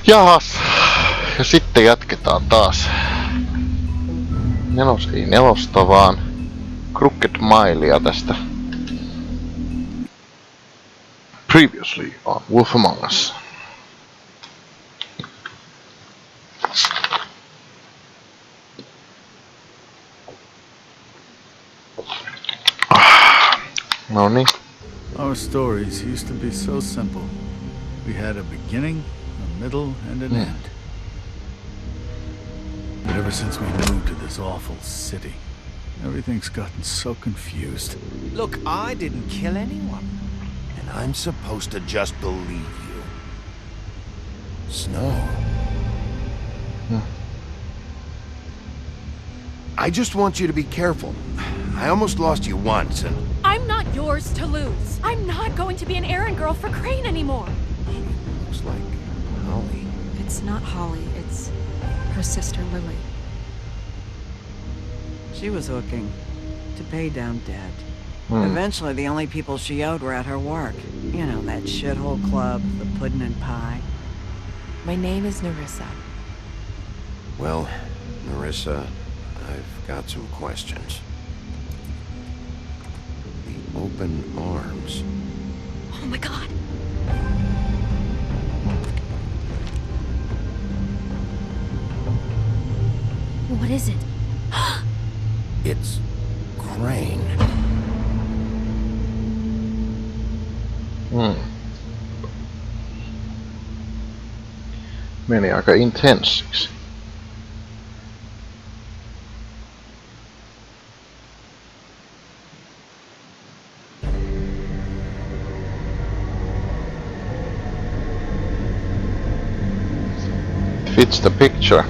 Jahas, ja sitten jatketaan taas. Ei nelosta, vaan Crooked Milea tästä. Previously on Wolf Among Us. No niin. Our stories used to be so simple. We had a beginning, a middle, and an end. But ever since we moved to this awful city, everything's gotten so confused. Look, I didn't kill anyone. And I'm supposed to just believe you. Snow. I just want you to be careful. I almost lost you once, and... I'm not yours to lose. I'm not going to be an errand girl for Crane anymore. She looks like Holly. It's not Holly, it's her sister Lily. She was looking to pay down debt. Eventually, the only people she owed were at her work. You know, that shithole club, the pudding and pie. My name is Nerissa. Well, Nerissa, I've got some questions. The open arms. Oh my god. What is it? It's Crane. Meni aika intensiksi. Fits the picture.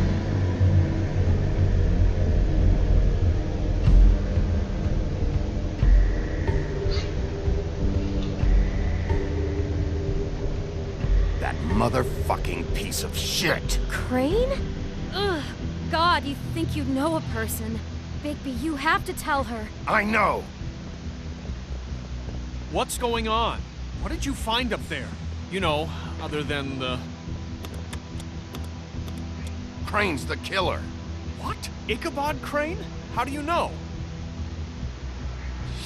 That motherfucking piece of shit. Crane? Ugh. God, you think you know a person. Bigby, you have to tell her. I know. What's going on? What did you find up there? You know, other than the... Crane's the killer. What? Ichabod Crane? How do you know?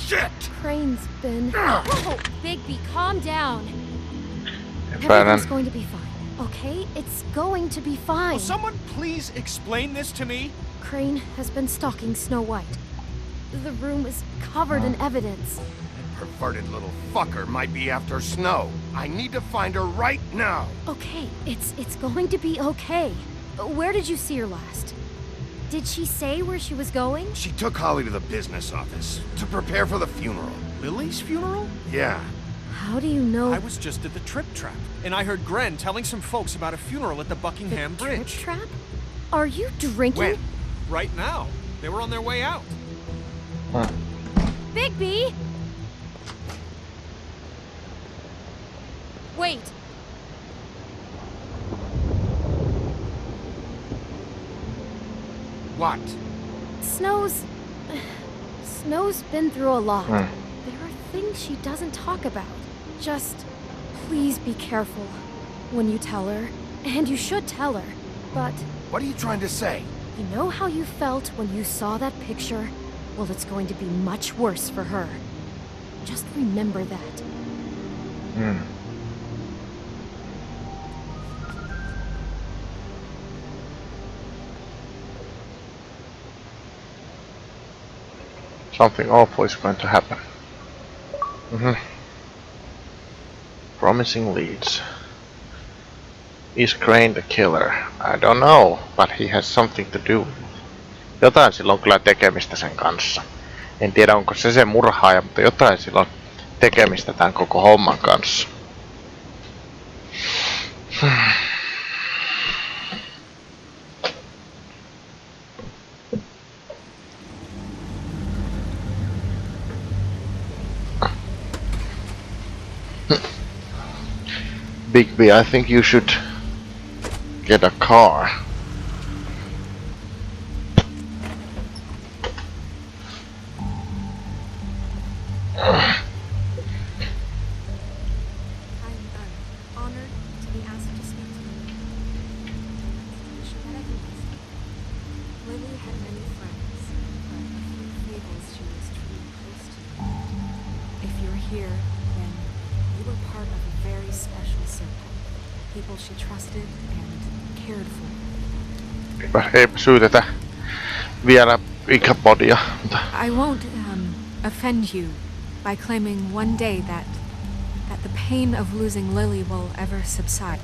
Shit! Crane's been... Whoa! Bigby, calm down. Epäilen. Everything's going to be fine, okay? It's going to be fine. Will someone please explain this to me? Crane has been stalking Snow White. The room is covered in evidence. That perverted little fucker might be after Snow. I need to find her right now. Okay, it's going to be okay. Where did you see her last? Did she say where she was going? She took Holly to the business office to prepare for the funeral. Lily's funeral? Yeah. How do you know? I was just at the Trip Trap, and I heard Gren telling some folks about a funeral at the Buckingham the Bridge. Trip Trap? Are you drinking? When? Right now. They were on their way out. Bigby! Wait. What? Snow's been through a lot. There are things she doesn't talk about. Just please be careful when you tell her. And you should tell her. But What are you trying to say? you know how you felt when you saw that picture? Well, it's going to be much worse for her. Just remember that. Something awful is going to happen. Promising leads. Is Crane the killer? I don't know, but he has something to do with it. Jotain sillä on kyllä tekemistä sen kanssa. En tiedä onko se murhaaja, mutta jotain sillä on tekemistä tämän koko homman kanssa. Bigby, I think you should get a car. I'm honored to be asked to speak to you. She met everyone. Lily had many friends, but a few fables she was truly close to. If you're here, then you were part of a very special circle. People she trusted and cared for. Eipä syytetä vielä ikäpodia. I won't offend you by claiming one day that the pain of losing Lily will ever subside.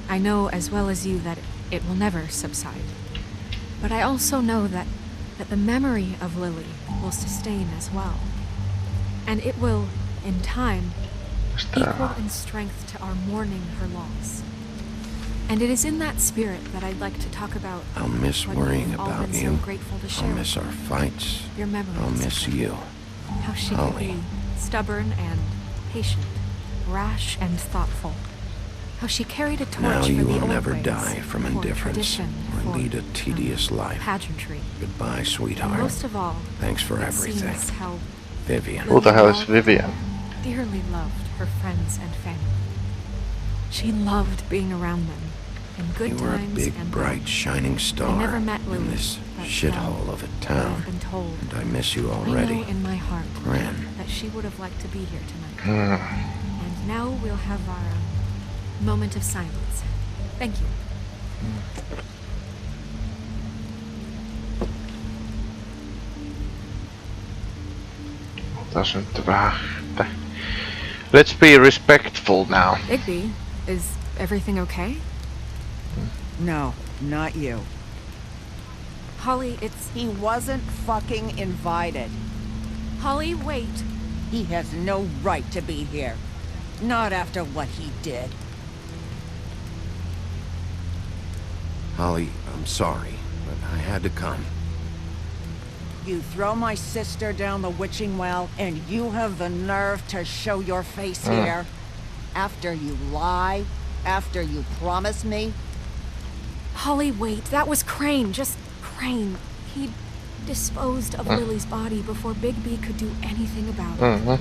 I know as well as you that it will never subside. But I also know that the memory of Lily will sustain as well. And it will, in time, equal in strength to our mourning her loss. And it is in that spirit that I'd like to talk about. I'll miss what worrying you've all about been you. so grateful to share I'll miss our fights. your memories. I'll miss of her. you. How she could Holly. be stubborn and patient, rash and thoughtful. How she carried a torch Now for you the will old never ways, die from for indifference tradition, or for, lead a tedious life. pageantry. Goodbye, And sweetheart. most of all, Thanks for it everything. seems how Vivian. Who the hell is Vivian? dearly loved her friends and family. She loved being around them in good You were a times big, and bright, bad. shining star never met Lily, in this but, shithole of a I've town. been told. And I miss you I already. know in my heart Gran. that she would have liked to be here tonight. Hmm. And now we'll have our moment of silence. Thank you. Tässä nyt vähän, että let's be respectful now. Bigby, is everything okay? No, not you. Holly, it's... He wasn't fucking invited. Holly, wait. He has no right to be here. Not after what he did. Holly, I'm sorry, but I had to come. You throw my sister down the witching well, and you have the nerve to show your face here? After you lie? After you promise me? Holly, wait. That was Crane. Just Crane. He disposed of Lily's body before Bigby could do anything about it. Mm-hmm.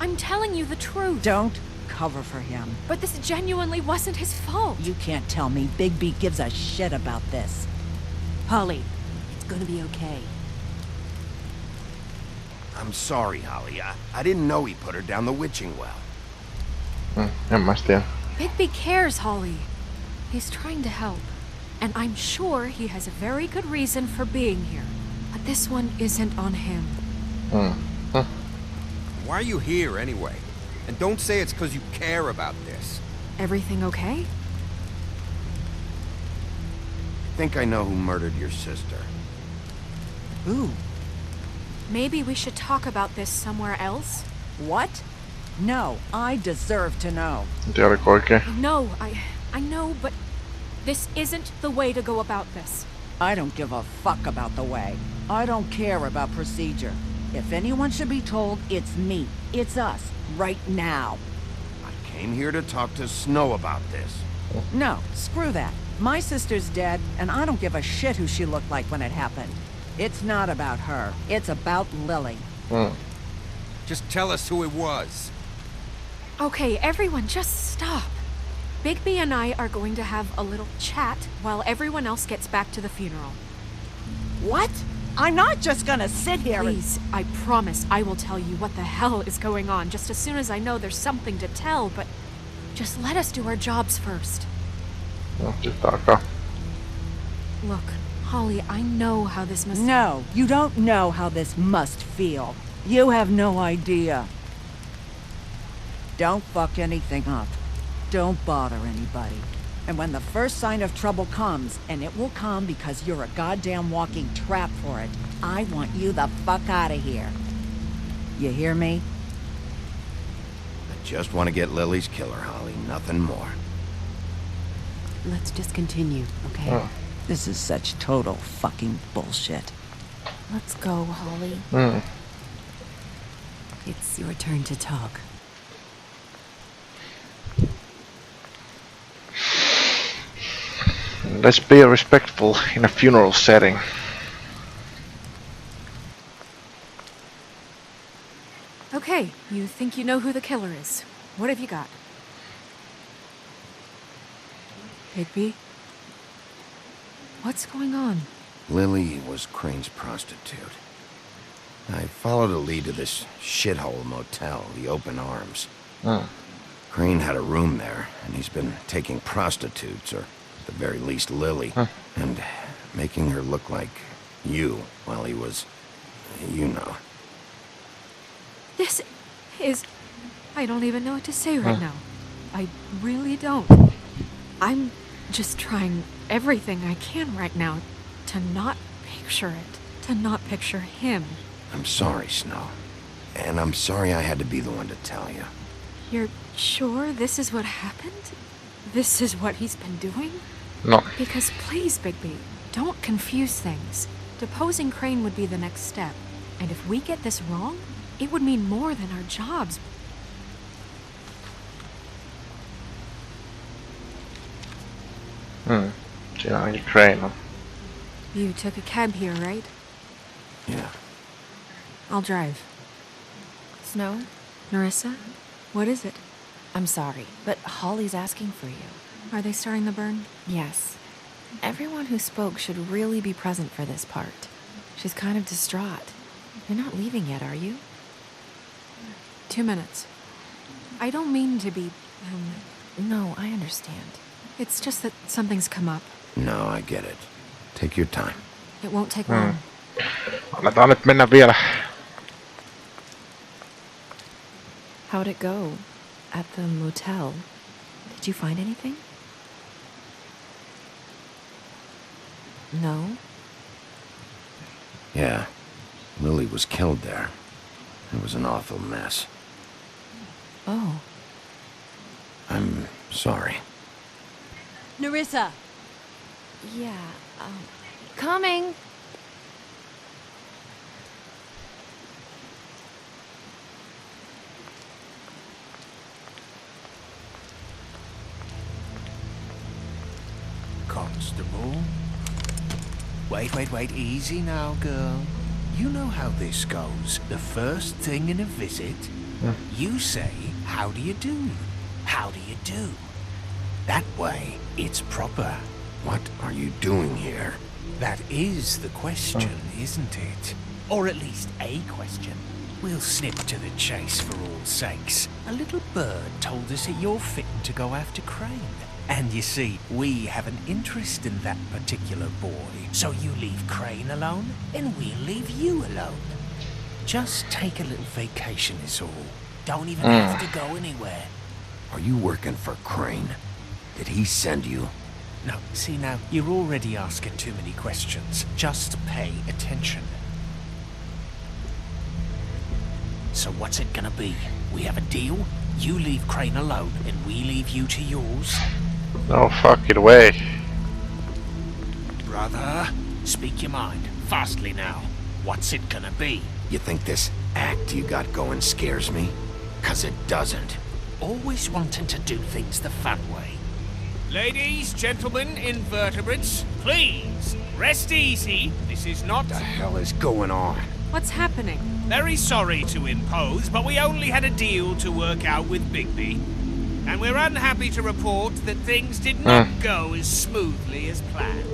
I'm telling you the truth. Don't cover for him. But this genuinely wasn't his fault. You can't tell me Bigby gives a shit about this. Holly, it's gonna be okay. I'm sorry, Holly. I didn't know he put her down the witching well. En mä tiedä. Bigby cares, Holly. He's trying to help. And I'm sure he has a very good reason for being here. But this one isn't on him. Why are you here anyway? And don't say it's because you care about this. Everything okay? I think I know who murdered your sister. Who? Maybe we should talk about this somewhere else? What? No, I deserve to know. En tiedä oliko oikein. No, I know, but this isn't the way to go about this. I don't give a fuck about the way. I don't care about procedure. If anyone should be told, it's me. It's us. Right now. I came here to talk to Snow about this. No, screw that. My sister's dead, and I don't give a shit who she looked like when it happened. It's not about her. It's about Lily. Just tell us who it was. Okay, everyone, just stop. Bigby and I are going to have a little chat while everyone else gets back to the funeral. What? I'm not just gonna sit here and... Please, I promise I will tell you what the hell is going on just as soon as I know there's something to tell, but just let us do our jobs first. No, sitten alkaa. Look, Holly, I know how this must... No, you don't know how this must feel. You have no idea. Don't fuck anything up. Don't bother anybody. And when the first sign of trouble comes, and it will come because you're a goddamn walking trap for it, I want you the fuck out of here. You hear me? I just want to get Lily's killer, Holly. Nothing more. Let's just continue, okay? This is such total fucking bullshit. Let's go, Holly. It's your turn to talk. Let's be respectful in a funeral setting. Okay, you think you know who the killer is. What have you got? Higby? What's going on? Lily was Crane's prostitute. I followed a lead to this shithole motel, the Open Arms. Crane had a room there, and he's been taking prostitutes, or at the very least Lily, and making her look like you while he was, you know. This is... I don't even know what to say right now. I really don't. I'm just trying everything I can right now to not picture it. To not picture him. I'm sorry, Snow. And I'm sorry I had to be the one to tell you. You're sure this is what happened? This is what he's been doing? No. Because please, Bigby, don't confuse things. Deposing Crane would be the next step. And if we get this wrong, it would mean more than our jobs. Siinä onkin Crane. You took a cab here, right? Yeah. I'll drive. Snow, Narissa? What is it? I'm sorry, but Holly's asking for you. Are they starting the burn? Yes. Everyone who spoke should really be present for this part. She's kind of distraught. You're not leaving yet, are you? 2 minutes. I don't mean to be, No, I understand. It's just that something's come up. No, I get it. Take your time. It won't take long. Annetaan nyt mennä vielä. How'd it go? At the motel? Did you find anything? No? Yeah. Lily was killed there. It was an awful mess. Oh. I'm sorry. Narissa! Yeah, coming! Constable? Wait, easy now, girl. You know how this goes. The first thing in a visit, you say, how do you do? How do you do? That way, it's proper. What are you doing here? That is the question, isn't it? Or at least a question. We'll snip to the chase for all sakes. A little bird told us that you're fitting to go after Crane. And you see, we have an interest in that particular boy. So you leave Crane alone, and we'll leave you alone. Just take a little vacation is all. Don't even have to go anywhere. Are you working for Crane? Did he send you? No, see now, you're already asking too many questions. Just pay attention. So what's it gonna be? We have a deal? You leave Crane alone, and we leave you to yours? No fucking way. Brother, speak your mind. Fastly now. What's it gonna be? You think this act you got going scares me? 'Cause it doesn't. Always wanting to do things the fun way. Ladies, gentlemen, invertebrates, please, rest easy. This is not... What the hell is going on? What's happening? Very sorry to impose, but we only had a deal to work out with Bigby. And we're unhappy to report that things did not go as smoothly as planned.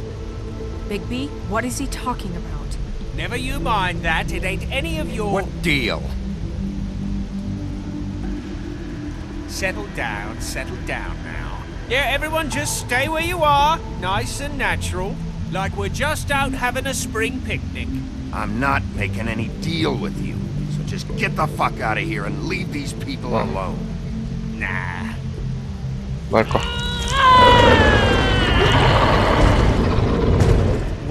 Bigby, what is he talking about? Never you mind that, it ain't any of your... What deal? Settle down now. Yeah, everyone just stay where you are, nice and natural, like we're just out having a spring picnic. I'm not making any deal with you, so just get the fuck out of here and leave these people alone. Nah. Voiko?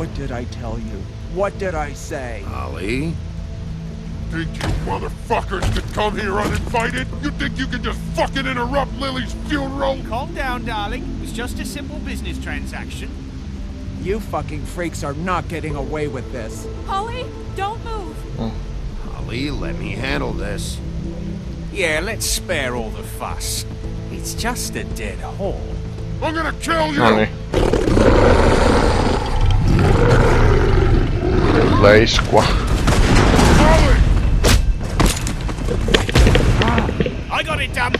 What did I tell you? What did I say? Ali? Think you motherfuckers could come here uninvited? You think you can just fucking interrupt Lily's funeral? Calm down, darling. It was just a simple business transaction. You fucking freaks are not getting away with this. Holly, don't move. Ali, let me handle this. Yeah, let's spare all the fuss. It's just a dead hole. I'm gonna kill you! Noniin. Leiskua. I got it done.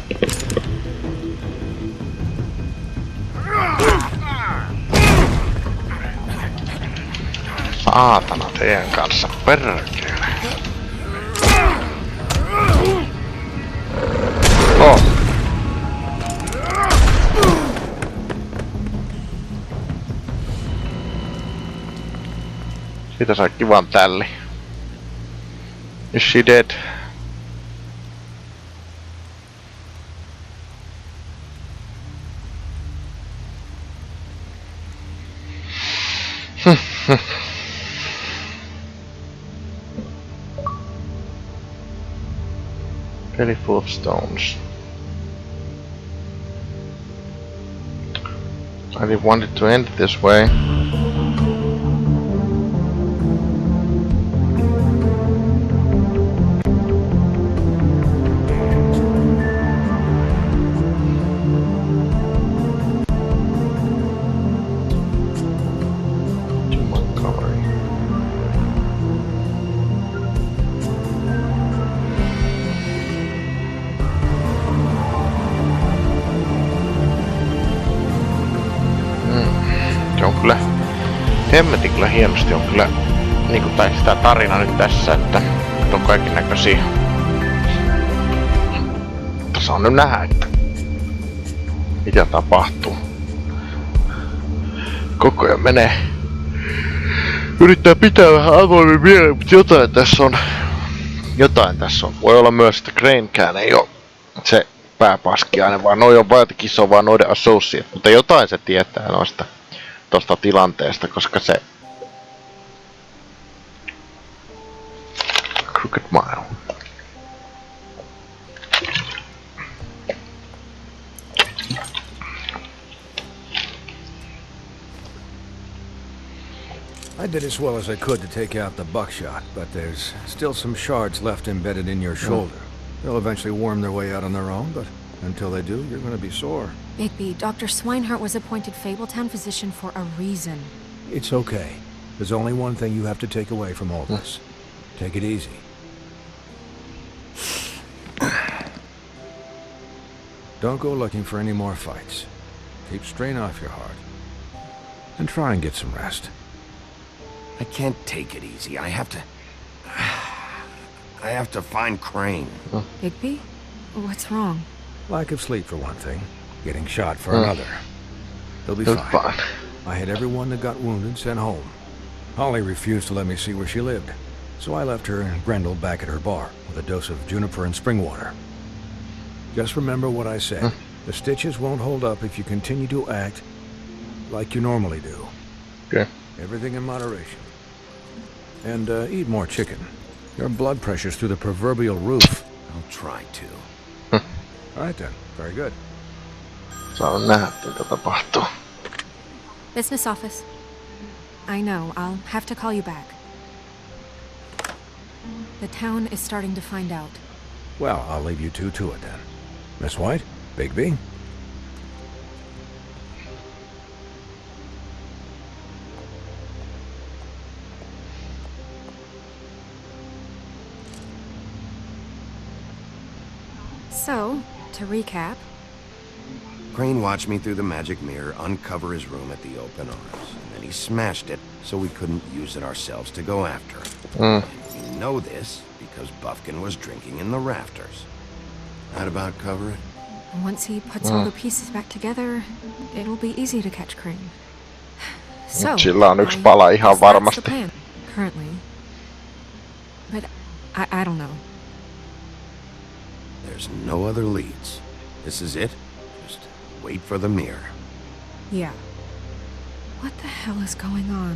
Saatana teidän kanssa, perkele. Oh. Siitä sai kivan tälli. Is she dead? Belly full of stones. I didn't want it to end this way. Hemmetin kyllä hienosti on kyllä niinku tai sitä tarina nyt tässä, että on kaikki näköisiä. Tässä on nyt nähdä, että mitä tapahtuu. Koko ajan menee. Yrittää pitää vähän avoimin mieleen, mutta jotain tässä on. Voi olla myös, että Cranekään ei oo se pääpaskiainen, vaan noi on jotenkin se on vaan noiden associate, mutta jotain se tietää noista tosta tilanteesta, koska se Crooked Mile. I did as well as I could to take out the buckshot, but there's still some shards left embedded in your shoulder. They'll eventually worm their way out on their own, but until they do, you're going to be sore. Bigby, Dr. Swinehart was appointed Fabletown physician for a reason. It's okay. There's only one thing you have to take away from all this. Take it easy. Don't go looking for any more fights. Keep strain off your heart. And try and get some rest. I can't take it easy. I have to find Crane. Bigby? What's wrong? Lack of sleep for one thing. Getting shot for another. He'll be fine. I had everyone that got wounded sent home. Holly refused to let me see where she lived, so I left her and Grendel back at her bar with a dose of juniper and spring water. Just remember what I said. The stitches won't hold up if you continue to act like you normally do. Okay. Everything in moderation. And eat more chicken. Your blood pressure's through the proverbial roof. I'll try to. All right then. Very good. Saa nähdä, mitä tapahtuu. Business office. I know, I'll have to call you back. The town is starting to find out. Well, I'll leave you two to it then. Miss White? Bigby? So, to recap... Crane watched me through the magic mirror uncover his room at the open arms, and then he smashed it so we couldn't use it ourselves to go after him. You know this because Buffkin was drinking in the rafters. That about cover it? Once he puts all the pieces back together, it'll be easy to catch Crane. So, sillä on yksi pala ihan varmasti. That's the plan, currently. But I don't know. There's no other leads. This is it. Just wait for the mirror. Yeah. What the hell is going on?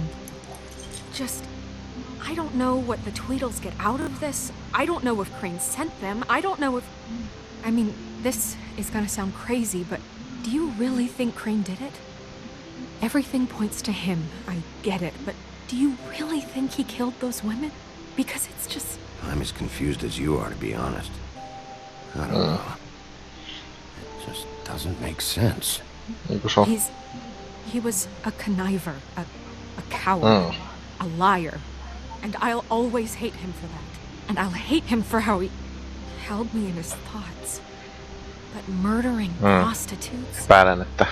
I don't know what the Tweedles get out of this. I don't know if Crane sent them. I don't know if... I mean, this is gonna sound crazy, but do you really think Crane did it? Everything points to him. I get it, but do you really think he killed those women? Because it's just... I'm as confused as you are, to be honest. I don't know. It just doesn't make sense. He was a conniver, a coward, a liar. And I'll always hate him for that. And I'll hate him for how he held me in his thoughts. But murdering prostitutes... Päälle, että...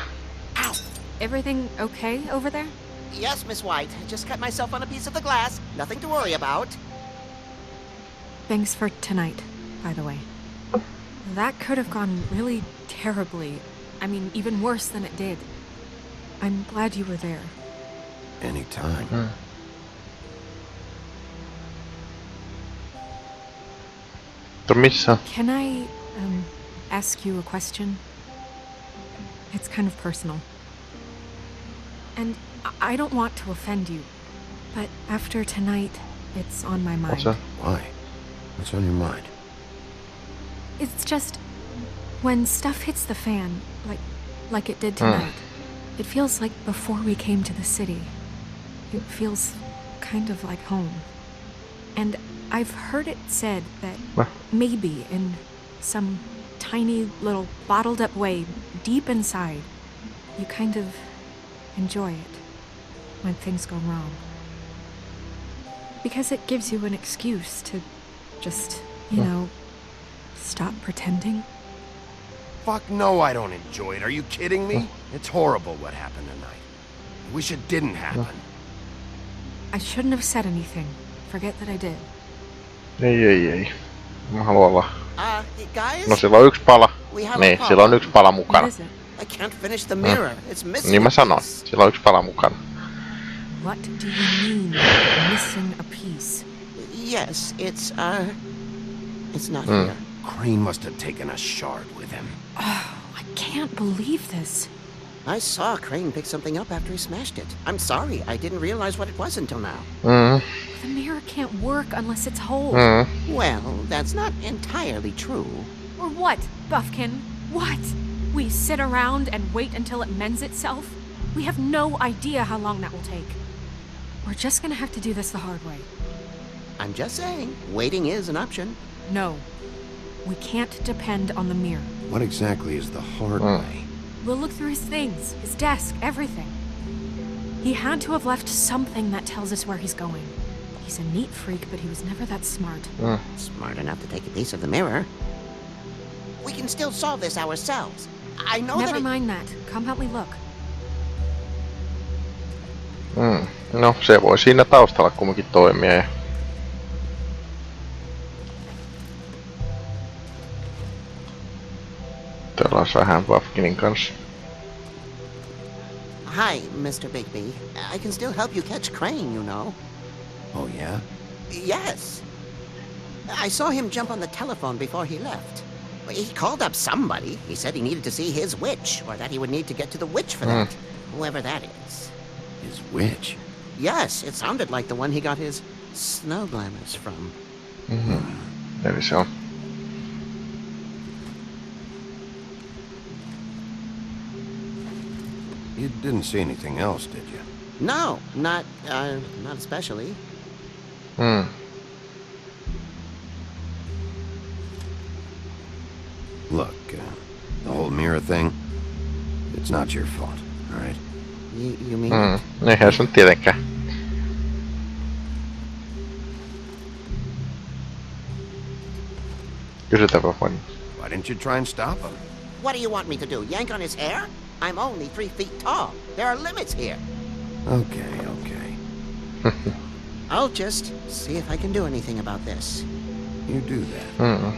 Ow! Everything okay over there? Yes, Miss White. Just cut myself on a piece of the glass. Nothing to worry about. Thanks for tonight, by the way. That could have gone really terribly. I mean, even worse than it did. I'm glad you were there. Anytime. Can I, ask you a question? It's kind of personal. And I don't want to offend you, but after tonight, it's on my mind. Why? What's on your mind? It's just... when stuff hits the fan, like it did tonight, it feels like before we came to the city. It feels kind of like home. And I've heard it said that maybe in some tiny little bottled up way deep inside, you kind of enjoy it when things go wrong. Because it gives you an excuse to just, you know, stop pretending. Fuck no, I don't enjoy it. Are you kidding me? It's horrible what happened tonight. I wish it didn't happen. I shouldn't have said anything. Forget that I did. Ei. Mä haluan olla. Guys? No sillä on yksi pala. Niin, sillä on yksi pala mukana. I can't finish the mirror. It's missing. Niin mä sanoin. Sillä on yksi pala mukana. What do you mean, missing a piece? Yes, it's not here. Crane must have taken a shard with him. Oh, I can't believe this. I saw Crane pick something up after he smashed it. I'm sorry, I didn't realize what it was until now. The mirror can't work unless it's whole. Well, that's not entirely true. Or what, Buffkin? What? We sit around and wait until it mends itself? We have no idea how long that will take. We're just gonna have to do this the hard way. I'm just saying, waiting is an option. No. We can't depend on the mirror. What exactly is the hard way? We'll look through his things, his desk, everything. He had to have left something that tells us where he's going. He's a neat freak, but he was never that smart. Smart enough to take a piece of the mirror. We can still solve this ourselves. I know Never mind that. Come help me look. No, se voi siinä taustalla kumminkin toimia. Täällä on vähän Buffkinin kanssa. Hi, Mr. Bigby. I can still help you catch Crane, you know. Oh, yeah? Yes. I saw him jump on the telephone before he left. He called up somebody. He said he needed to see his witch, or that he would need to get to the witch for that. Whoever that is. His witch? Yes, it sounded like the one he got his snow glamours from. Eli se on. You didn't see anything else, did you? No, not especially. Look, the whole mirror thing, it's not your fault, alright? You mean? Eihän se nyt tietenkään. Kysytäänpä vain. Why didn't you try and stop him? What do you want me to do? Yank on his hair? I'm only 3 feet tall. There are limits here. Okay. I'll just see if I can do anything about this. You do that.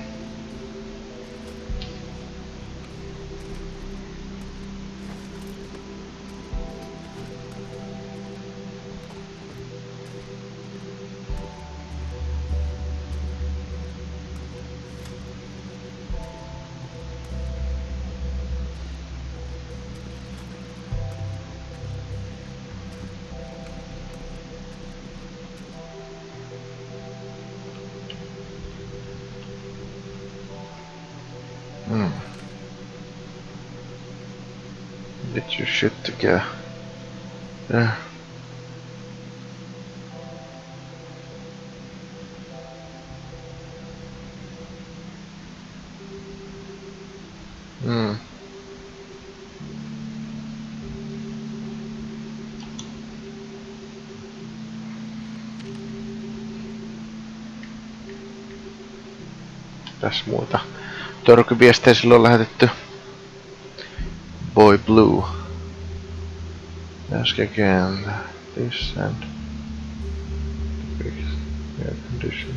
Get your shit together. Yeah. Tässä muita törkyviestejä silloin lähetetty. Boy Blue. Ask again. This and air condition.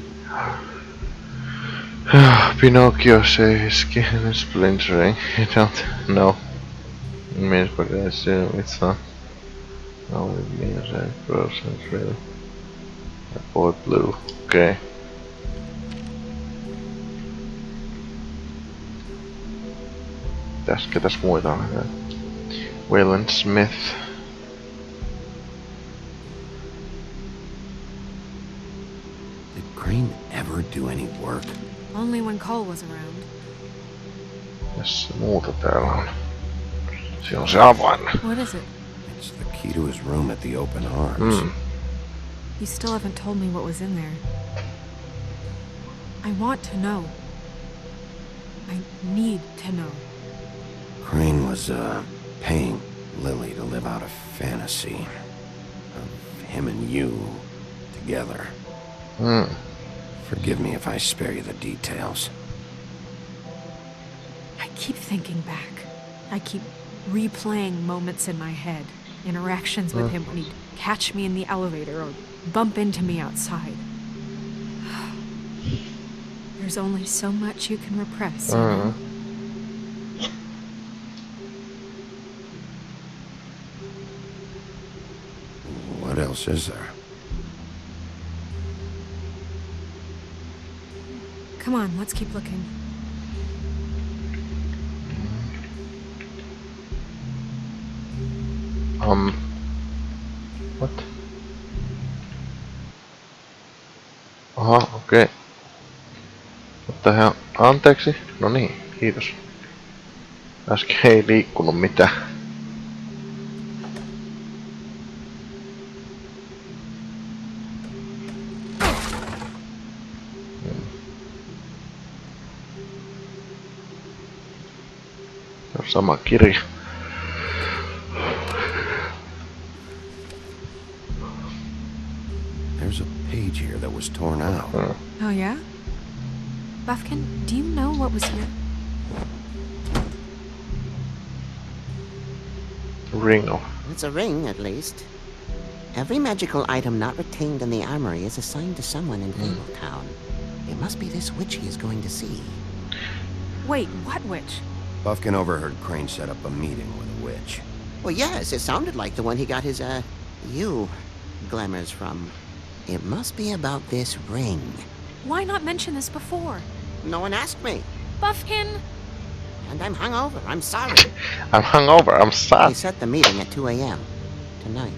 Pinocchio says his skin is splintering. You don't know. It means, but I assume it's not. No, it means that person's really. Boy Blue. Okay. Ketäs muita on? Waylon Smith. Did Crane ever do any work? Only when Cole was around. Tässä muuta täällä on. Siinä on se avain. What is it? It's the key to his room at the open arms. You still haven't told me what was in there. I want to know. I need to know. Crane was, paying Lily to live out a fantasy of him and you together. Forgive me if I spare you the details. I keep thinking back. I keep replaying moments in my head. Interactions with him when he'd catch me in the elevator or bump into me outside. There's only so much you can repress, you know? What else is there? Come on, let's keep looking. What? Aha, okei. Okay. What the hell? Anteeksi? No niin, kiitos. Äsken ei liikkunut mitään. Sama kirja. There's a page here that was torn out. Oh yeah? Buffkin, do you know what was here? Ring of. It's a ring, at least. Every magical item not retained in the armory is assigned to someone in Fabletown. It must be this witch he is going to see. Wait, what witch? Buffkin overheard Crane set up a meeting with a witch. Well, yes, it sounded like the one he got his, glamours from. It must be about this ring. Why not mention this before? No one asked me. Buffkin! And I'm hungover. I'm sorry. I'm hungover. I'm sorry. They set the meeting at 2 a.m. tonight.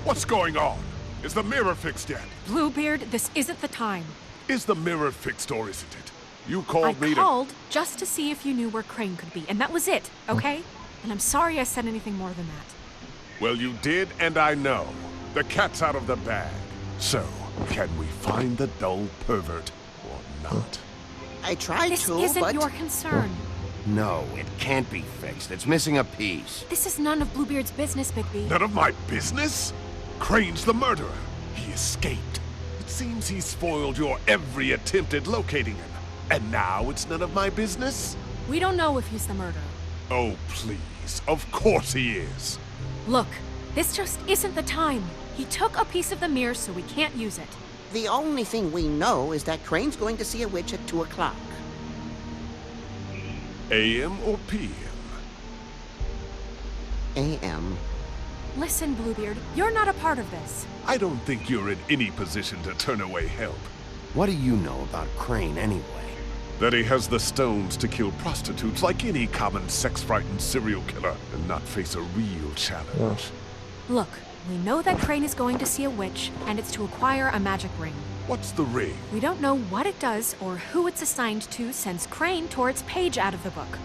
What's going on? Is the mirror fixed yet? Bluebeard, this isn't the time. Is the mirror fixed or isn't it? You called me I called just to see if you knew where Crane could be, and that was it, okay? And I'm sorry I said anything more than that. Well, you did, and I know. The cat's out of the bag. So, can we find the dull pervert or not? I tried This to, isn't but... your concern. No, it can't be fixed. It's missing a piece. This is none of Bluebeard's business, Bigby. None of my business? Crane's the murderer. He escaped. It seems he spoiled your every attempt at locating him. And now it's none of my business? We don't know if he's the murderer. Oh, please. Of course he is. Look, this just isn't the time. He took a piece of the mirror, so we can't use it. The only thing we know is that Crane's going to see a witch at 2 o'clock. AM or PM? AM. Listen, Bluebeard, you're not a part of this. I don't think you're in any position to turn away help. What do you know about Crane anyway? That he has the stones to kill prostitutes like any common sex-frightened serial killer and not face a real challenge. Look, we know that Crane is going to see a witch, and it's to acquire a magic ring. What's the ring? We don't know what it does or who it's assigned to since Crane tore its page out of the book.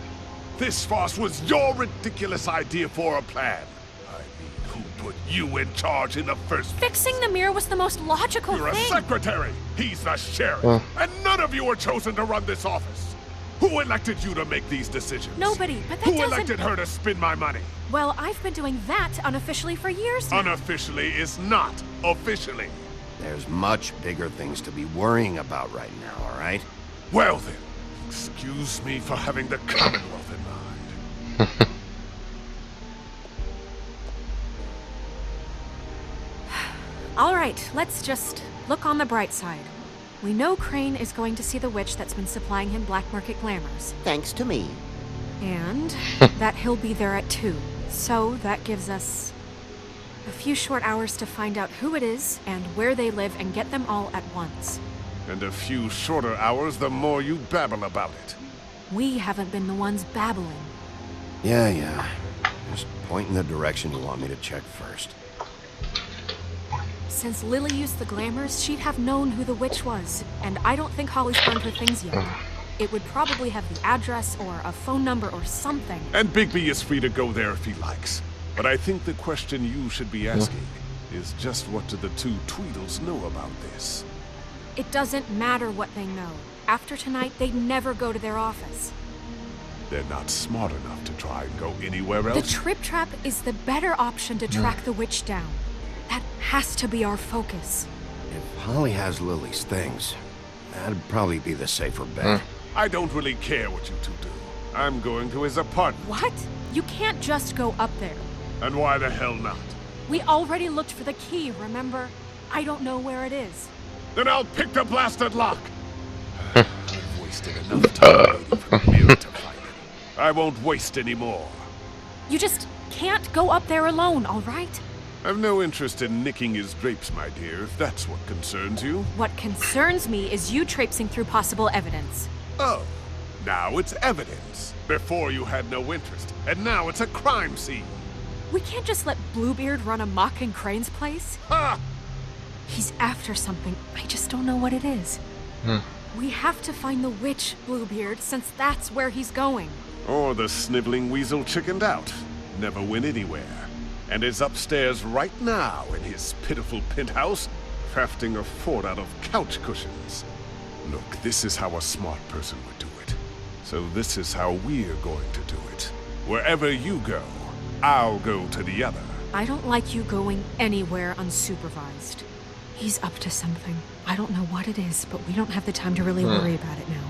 This farce was your ridiculous idea for a plan. I mean, who put you in charge in the first place? Fixing the mirror was the most logical You're thing. a secretary. He's the sheriff. And none of you were chosen to run this office. Who elected you to make these decisions? Nobody, but that Who doesn't... elected her to spend my money? Well, I've been doing that unofficially for years now. Unofficially is not officially. There's much bigger things to be worrying about right now, all right? Well then, excuse me for having the Commonwealth in mind. All right, let's just look on the bright side. We know Crane is going to see the witch that's been supplying him black market glamours. Thanks to me. And that he'll be there at 2. So that gives us a few short hours to find out who it is and where they live and get them all at once. And a few shorter hours the more you babble about it. We haven't been the ones babbling. Yeah. Just point in the direction you want me to check first. Since Lily used the glamours, she'd have known who the witch was, and I don't think Holly's burned her things yet. It would probably have the address or a phone number or something. And Bigby is free to go there if he likes. But I think the question you should be asking is just what do the two Tweedles know about this? It doesn't matter what they know. After tonight, they'd never go to their office. They're not smart enough to try and go anywhere else. The Trip Trap is the better option to track the witch down. That has to be our focus. If Holly has Lily's things, that'd probably be the safer bet. I don't really care what you two do. I'm going to his apartment. What? You can't just go up there. And why the hell not? We already looked for the key, remember? I don't know where it is. Then I'll pick the blasted lock. I've wasted enough time waiting for the mirror to find it. I won't waste any more. You just can't go up there alone, all right? I've no interest in nicking his drapes, my dear, if that's what concerns you. What concerns me is you traipsing through possible evidence. Oh, now it's evidence. Before you had no interest, and now it's a crime scene. We can't just let Bluebeard run amok in Crane's place. Ha! He's after something. I just don't know what it is. We have to find the witch, Bluebeard, since that's where he's going. Or the sniveling weasel chickened out. Never went anywhere. And is upstairs right now in his pitiful penthouse, crafting a fort out of couch cushions. Look, this is how a smart person would do it. So this is how we're going to do it. Wherever you go, I'll go to the other. I don't like you going anywhere unsupervised. He's up to something. I don't know what it is, but we don't have the time to really worry about it now.